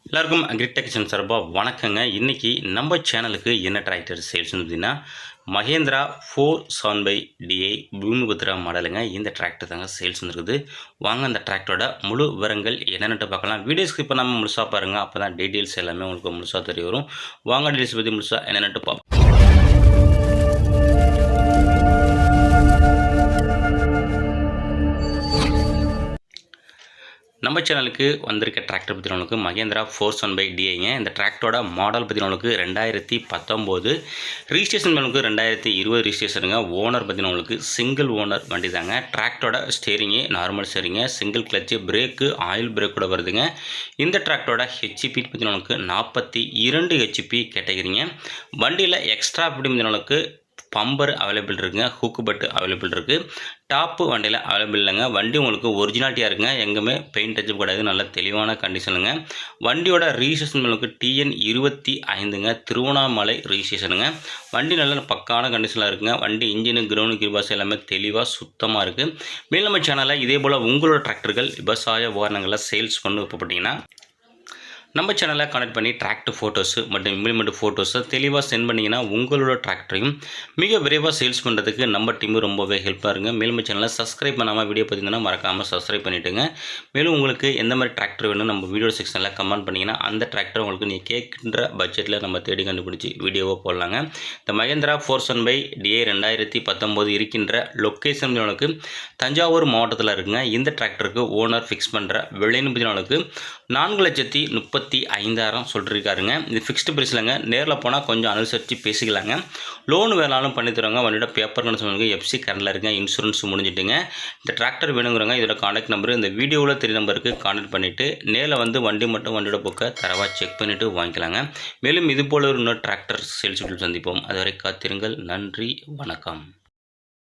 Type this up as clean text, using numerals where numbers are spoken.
எல்லாருக்கும் அக்ரிடெக்ஷன் சார்பாக வணக்கங்க. இன்றைக்கி நம்ம சேனலுக்கு என்ன டிராக்டர் சேல்ஸ் அப்படின்னா மகேந்திரா 475DI பூமிபுத்ரா மாடலுங்க. இந்த டிராக்டர் தாங்க சேல்ஸ் வந்துருக்குது. வாங்க அந்த டிராக்டரோட முழு விவரங்கள் என்னென்னு பார்க்கலாம். வீடியோ ஸ்கிப் பண்ணாமல் முழுசாக பாருங்கள். அப்போ தான் டீட்டெயில்ஸ் எல்லாமே உங்களுக்கு முழுசாக தெரிய வரும். வாங்க டீட்டெயில்ஸ் பற்றி முழுசாக என்னென்னு பார்ப்போம். நம்ம சேனலுக்கு வந்திருக்க டிராக்டர் பற்றி உங்களுக்கு மகேந்திரா 475DIங்க. இந்த டிராக்டரோட மாடல் பற்றி உங்களுக்கு 2019 ரிஜிஸ்ட்ரேஷன் உங்களுக்கு 2020 ரிஜிஸ்ட்ரேஷனுங்க. ஓனர் பற்றி உங்களுக்கு சிங்கிள் ஓனர் வண்டி தாங்க. டிராக்டரோட ஸ்டேரிங்கு நார்மல் ஸ்டேரிங்க, சிங்கிள் கிளச்சு, பிரேக்கு ஆயில் பிரேக்கோட வருதுங்க. இந்த டிராக்டரோட ஹெச்பி பற்றி உங்களுக்கு 42 ஹெச்பி கேட்டகிரிங்க. வண்டியில் எக்ஸ்ட்ரா பற்றி உங்களுக்கு பம்பர் அவைலபிள் இருக்குங்க, ஹூக்கு பட்டு அவைலபிள் இருக்குது. டாப்பு வண்டியில் அவைலபிள் இல்லைங்க. வண்டி உங்களுக்கு ஒரிஜினாலிட்டியாக இருக்குங்க, எங்கேயுமே பெயிண்ட் டச்சப் கிடையாது, நல்ல தெளிவான கண்டிஷனுங்க. வண்டியோட ரிஜிஸ்ட்ரேஷன் உங்களுக்கு TN 25ங்க, திருவண்ணாமலை ரிஜிஸ்ட்ரேஷனுங்க. வண்டி நல்ல பக்கான கண்டிஷனில் இருக்குங்க. வண்டி இன்ஜினு கிரவுண்டு கிர்பாஸ் எல்லாமே தெளிவாக சுத்தமாக இருக்குது. மேலும் நம்ம சேனலில் இதே போல் உங்களோட டிராக்டர்கள் விவசாய உபகரணங்களை சேல்ஸ் பண்ணி விருப்பப்பட்டீங்கன்னா நம்ம சேனலை கனெக்ட் பண்ணி டிராக்டர் ஃபோட்டோஸு மற்றும் இம்ப்ளிமெண்ட் ஃபோட்டோஸை தெளிவாக சென்ட் பண்ணிங்கன்னா உங்களோட டிராக்டரையும் மிக விரைவாக சேல்ஸ் பண்ணுறதுக்கு நம்ம டீமு ரொம்பவே ஹெல்ப்பாக இருங்க. மேலும் சேனலை சப்ஸ்கிரைப் பண்ணாமல் வீடியோ பார்த்திங்கன்னா மறக்காமல் சப்ஸ்கிரைப் பண்ணிவிட்டுங்க. மேலும் உங்களுக்கு எந்த மாதிரி டிராக்டர் வேணும் நம்ம வீடியோ செக்ஷனில் கமெண்ட் பண்ணிங்கன்னா அந்த டிராக்டர் உங்களுக்கு நீங்கள் கேட்கின்ற பட்ஜெட்டில் நம்ம தேடி கண்டுபிடிச்சி வீடியோவை போடலாங்க. இந்த மகேந்திரா 475DI 2019 இருக்கின்ற லொக்கேஷன் உங்களுக்கு தஞ்சாவூர் மாவட்டத்தில் இருக்குங்க. இந்த டிராக்டருக்கு ஓனர் ஃபிக்ஸ் பண்ணுற விலைன்னு பார்த்தீங்கன்னா 4,35,000 சொல்லியிருக்காருங்க. இது ஃபிக்ஸ்டு ப்ரைஸ்லங்க. நேரில் போனால் கொஞ்சம் அனுசரித்து பேசிக்கலாங்க. லோன் வேணாலும் பண்ணி தருவாங்க. வண்டியோட பேப்பர் கண்டிஷன் FC கரண்டில் இருக்குங்க, இன்சூரன்ஸ் முடிஞ்சிட்டுங்க. இந்த டிராக்டர் வேணுங்கிறவங்க இதோட கான்டாக்ட் நம்பர் இந்த வீடியோவில் தெரிய நம்பருக்கு கான்டாக்ட் பண்ணிவிட்டு நேரில் வந்து வண்டி மட்டும் வண்டியோட புக்கை தரவாக செக் பண்ணிவிட்டு வாங்கிக்கலாங்க. மேலும் இது போல இன்னொரு டிராக்டர் சேல்ஸ் சந்திப்போம். அதுவரை காத்திருங்கள். நன்றி, வணக்கம்.